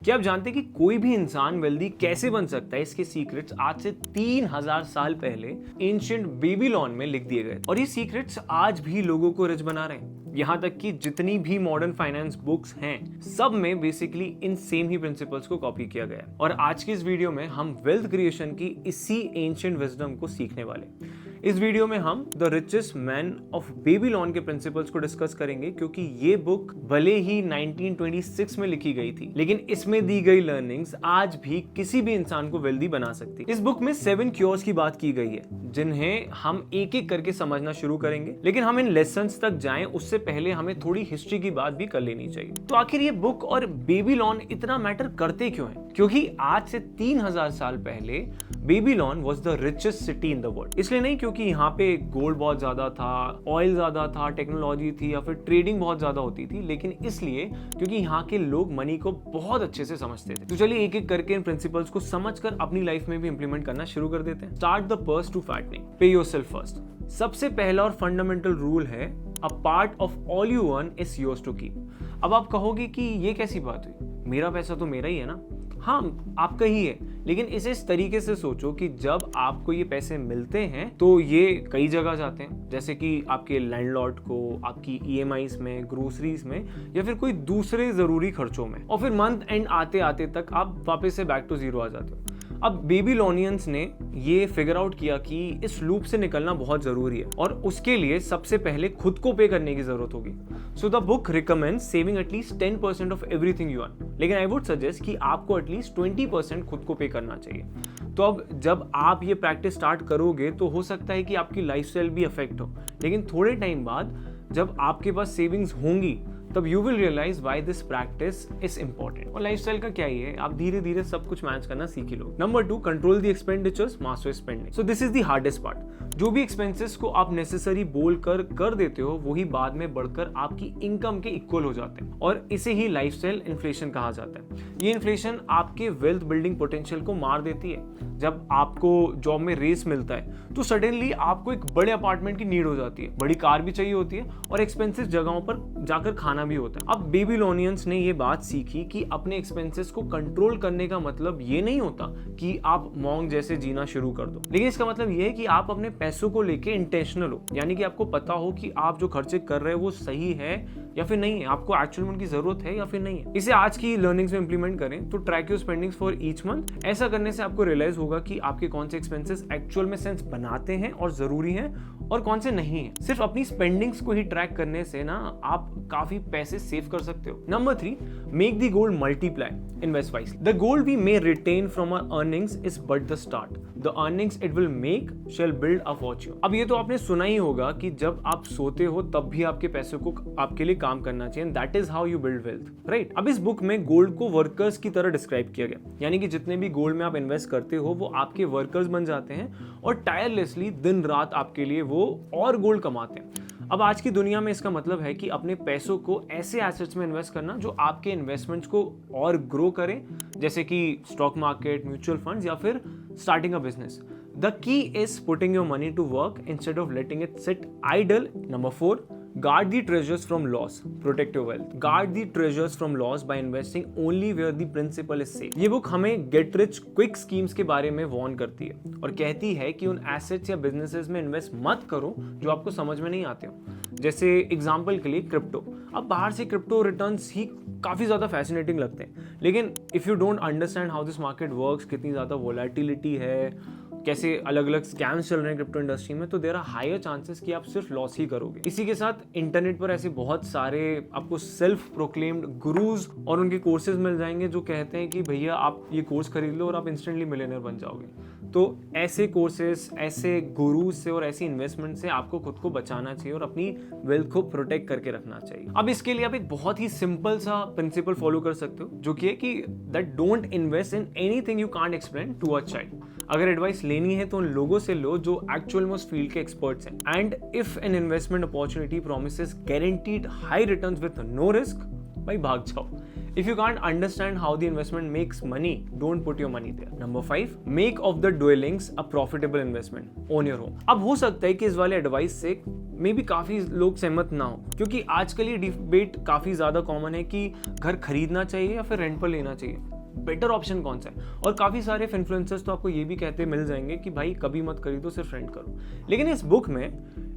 क्या आप जानते हैं कि कोई भी इंसान वेल्दी कैसे बन सकता है? इसके सीक्रेट्स आज से 3000 साल पहले एंशिएंट बेबीलोन में लिख दिए गए और ये सीक्रेट्स आज भी लोगों को रिच बना रहे हैं। यहाँ तक कि जितनी भी मॉडर्न फाइनेंस बुक्स हैं, सब में basically in same he principles को कॉपी किया गया है। और आज की इस वीडियो में हम वेल्थ क्रिएशन की इसी एंशिएंट विजडम को सीखने वाले। इस वीडियो में हम the richest man of Babylon के प्रिंसिपल्स को डिस्कस करेंगे, क्योंकि ये बुक भले ही 1926 में लिखी गई थी, लेकिन इसमें दी गई लर्निंग्स आज भी किसी भी इंसान को वेल्दी बना सकती है। इस बुक में 7 क्योर्स की बात की गई है, जिन्हें हम एक एक करके समझना शुरू करेंगे। लेकिन हम इन लेसन्स तक जाएं उससे पहले हमें थोड़ी हिस्ट्री की बात भी कर लेनी चाहिए। तो आखिर ये बुक और बेबीलोन इतना मैटर करते क्यों हैं? क्योंकि आज से 3000 साल पहले Babylon was the richest city in the world. इसलिए नहीं क्योंकि यहाँ पे गोल्ड बहुत ज्यादा था, ऑयल ज्यादा था, टेक्नोलॉजी थी या फिर ट्रेडिंग बहुत ज्यादा होती थी, लेकिन इसलिए क्योंकि यहाँ के लोग मनी को बहुत अच्छे से समझते थे। तो चलिए एक एक करके इन प्रिंसिपल्स को समझकर अपनी लाइफ में भी इंप्लीमेंट करना शुरू कर देते हैं। Start the purse to fattening, pay yourself first. सबसे पहला और फंडामेंटल रूल है, a part of all you earn is yours to keep. अब आप कहोगे कि ये कैसी बात हुई, मेरा पैसा तो मेरा ही है ना। हाँ, आपका ही है, लेकिन इसे इस तरीके से सोचो कि जब आपको ये पैसे मिलते हैं तो ये कई जगह जाते हैं, जैसे कि आपके लैंडलॉर्ड को, आपकी ईएमआईज में, ग्रोसरीज में या फिर कोई दूसरे जरूरी खर्चों में, और फिर मंथ एंड आते आते तक आप वापस से बैक टू जीरो आ जाते हो। अब बेबीलोनियंस ने ये फिगर आउट किया कि इस लूप से निकलना बहुत जरूरी है और उसके लिए सबसे पहले खुद को पे करने की जरूरत होगी। So the book recommends saving at least 10% of everything you earn, लेकिन आई वुड सजेस्ट कि आपको एटलीस्ट 20% खुद को पे करना चाहिए। तो अब जब आप ये प्रैक्टिस स्टार्ट करोगे तो हो सकता है कि आपकी लाइफस्टाइल भी अफेक्ट हो, लेकिन थोड़े टाइम बाद जब आपके पास सेविंग्स होंगी तब you will realise why this practice is important. और लाइफस्टाइल का क्या ही है, आप धीरे धीरे सब कुछ मैनेज करना सीख ही लो। Number 2, control the expenditures, master spending. So this is the hardest part. जो भी एक्सपेंसेस को आप नेसेसरी बोल कर देते हो, वही बाद में बढ़कर आपकी इनकम के इक्वल हो जाते हैं, और इसे ही लाइफस्टाइल इन्फ्लेशन कहा जाता है। ये इन्फ्लेशन आपके वेल्थ बिल्डिंग पोटेंशियल को मार देती है। जब आपको जॉब में रेस मिलता है तो सडनली आपको एक बड़े अपार्टमेंट की नीड हो जाती है, बड़ी कार भी चाहिए होती है और एक्सपेंसिव जगहों पर जाकर खाना भी होता है। अब बेबीलोनियंस ने ये बात सीखी कि अपने एक्सपेंसेस को कंट्रोल करने का मतलब ये नहीं होता कि आप मॉन्क जैसे जीना शुरू कर दो, लेकिन इसका मतलब ये है कि आप अपने पैसों को लेके इंटेंशनल हो, यानी कि आपको पता हो कि आप जो खर्चे कर रहे हो वो सही है या फिर नहीं है, आपको एक्चुअल में उनकी जरूरत है या फिर नहीं है। इसे आज की लर्निंग्स में इंप्लीमेंट करें तो track your spendings for each month. ऐसा करने से आपको रियलाइज होगा कि आपके कौन से एक्सपेंसेस एक्चुअल में सेंस बनाते हैं और जरूरी हैं और कौन से नहीं है। सिर्फ अपनी स्पेंडिंग्स को ही ट्रैक करने से ना आप काफी पैसे सेव कर सकते हो। Number 3, make the gold multiply, invest wisely. The gold we may retain from our earnings is but the start, the earnings it will make shall build a fortune. अब ये तो आपने सुना ही होगा कि जब आप सोते हो तब भी आपके पैसों को आपके लिए काम करना चाहिए, that is how you build wealth, right. अब इस बुक में गोल्ड को वर्कर्स की तरह डिस्क्राइब किया गया, यानी कि जितने भी गोल्ड में आप इन्वेस्ट करते हो वो आपके वर्कर्स बन जाते हैं और टायरलेसली दिन रात आपके लिए वो और गोल्ड कमाते हैं। अब आज की दुनिया में इसका मतलब है कि अपने पैसों को ऐसे एसेट्स में इन्वेस्ट करना जो आपके इन्वेस्टमेंट्स को और ग्रो करें, जैसे कि स्टॉक मार्केट, म्यूचुअल फंड्स या फिर starting a business. The key is putting your money to work instead of letting it sit idle. Number 4, guard the treasures from loss, protect your wealth. Guard the treasures from loss by investing only where the principal is safe. ये book हमें get rich quick schemes के बारे में warn करती है और कहती है कि उन एसेट्स या बिजनेसेस में इन्वेस्ट मत करो जो आपको समझ में नहीं आते हो। जैसे एग्जांपल के लिए क्रिप्टो। अब बाहर से क्रिप्टो रिटर्न्स ही काफ़ी ज़्यादा फैसिनेटिंग लगते हैं, लेकिन if you don't understand how this market works, कितनी ज़्यादा वोलेटिलिटी है, कैसे अलग अलग स्कैम्स चल रहे हैं क्रिप्टो इंडस्ट्री में, तो देयर आर हायर चांसेस कि आप सिर्फ लॉस ही करोगे। इसी के साथ इंटरनेट पर ऐसे बहुत सारे आपको सेल्फ प्रोक्लेम्ड गुरुज और उनके कोर्सेज मिल जाएंगे जो कहते हैं कि भैया आप ये कोर्स खरीद लो और आप इंस्टेंटली मिलियनर बन जाओगे। तो ऐसे कोर्सेज, ऐसे गुरुज से और ऐसी इन्वेस्टमेंट से आपको खुद को बचाना चाहिए और अपनी वेल्थ को प्रोटेक्ट करके रखना चाहिए। अब इसके लिए आप एक बहुत ही सिंपल सा प्रिंसिपल फॉलो कर सकते हो, जो कि है कि that don't invest in anything you can't explain to a child. अगर एडवाइस लेनी है तो उन लोगों से लो जो एक्चुअल में उस फील्ड के एक्सपर्ट्स हैं। And if an investment opportunity promises guaranteed high returns with no risk, भाई भाग जाओ। If you can't understand how the investment makes money, don't put your money there. Number 5, make of the dwellings a profitable investment. Own your home. अब हो सकता है कि इस वाले एडवाइस से मे बी काफी लोग सहमत ना हो, क्योंकि आजकल ये डिबेट काफी ज्यादा कॉमन है कि घर खरीदना चाहिए या फिर रेंट पर लेना चाहिए, बेटर ऑप्शन कौन सा है। और काफी सारे इन्फ्लुएंसर्स तो आपको ये भी कहते मिल जाएंगे कि भाई कभी मत खरीदो, सिर्फ रेंट करो। लेकिन इस बुक में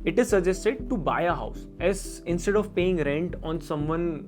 it is suggested to buy a house as instead of paying rent on someone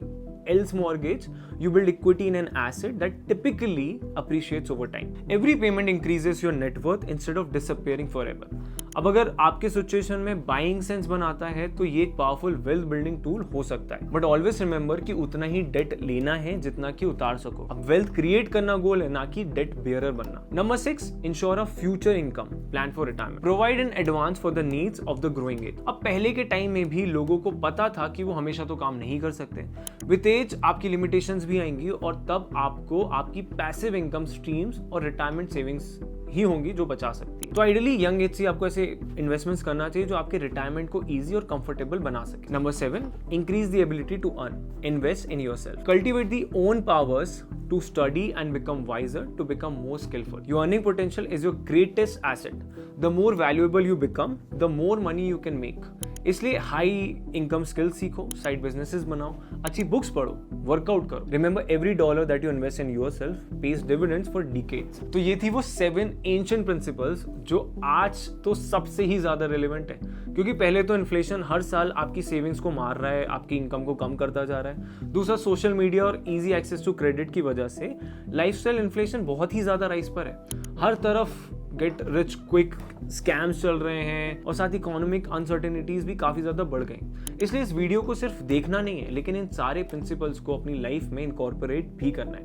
else mortgage. You build equity in an asset that typically appreciates over time. Every payment increases your net worth instead of disappearing forever. अब अगर आपके situation में buying sense बनाता है तो ये एक powerful wealth building tool हो सकता है, बट ऑलवेज रिमेंबर कि उतना ही डेट लेना है जितना कि उतार सको। अब वेल्थ क्रिएट करना गोल है, ना कि डेट बेयरर बनना। Number 6, insure a future income plan for retirement. Provide an advance for the needs of the growing age. अब पहले के टाइम में भी लोगों को पता था कि वो हमेशा तो काम नहीं कर सकते, विद एज आपकी लिमिटेशंस भी आएंगी और तब आपको आपकी पैसिव इनकम स्ट्रीम्स और रिटायरमेंट सेविंग्स ही होंगी जो बचा सकती है। तो आइडियली यंग एज से आपको ऐसे इन्वेस्टमेंट्स करना चाहिए जो आपके रिटायरमेंट को इजी और कंफर्टेबल बना सके। Number 7, increase the ability to earn. Invest in yourself. Cultivate the own powers to study and become wiser, to become more skillful. Your earning potential is your greatest asset. The more valuable you become, the more money you can make. इसलिए high income skills सीखो, side businesses बनाओ, अच्छी books पढ़ो, workout करो। Remember every dollar that you invest in yourself page dividends for decades. तो ये थी वो 7 एंशिएंट प्रिंसिपल्स जो आज तो सबसे ही ज्यादा रिलेवेंट है, क्योंकि पहले तो इन्फ्लेशन हर साल आपकी सेविंग्स को मार रहा है, आपकी इनकम को कम करता जा रहा है। दूसरा, सोशल मीडिया और इजी एक्सेस टू क्रेडिट की वजह से लाइफस्टाइल इन्फ्लेशन बहुत ही ज्यादा राइज पर है। हर तरफ गेट रिच क्विक स्कैम्स चल रहे हैं और साथ ही इकोनॉमिक अनसर्टेनिटीज भी काफी ज्यादा बढ़ गई। इसलिए इस वीडियो को सिर्फ देखना नहीं है, लेकिन इन सारे प्रिंसिपल्स को अपनी लाइफ में इनकॉर्पोरेट भी करना है।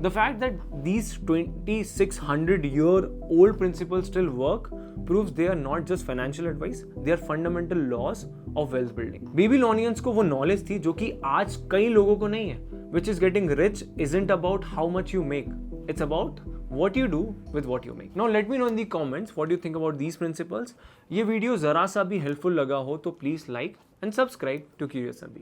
The fact that these 2600-year-old principles still work proves they are not just financial advice, they are fundamental laws of wealth building. Babylonians को वो knowledge थी जो कि आज कई लोगों को नहीं है, which is getting rich isn't about how much you make, it's about what you do with what you make. Now let me know in the comments what you think about these principles. ये video जरा सा भी helpful लगा हो तो please like and subscribe to curious Sandeep.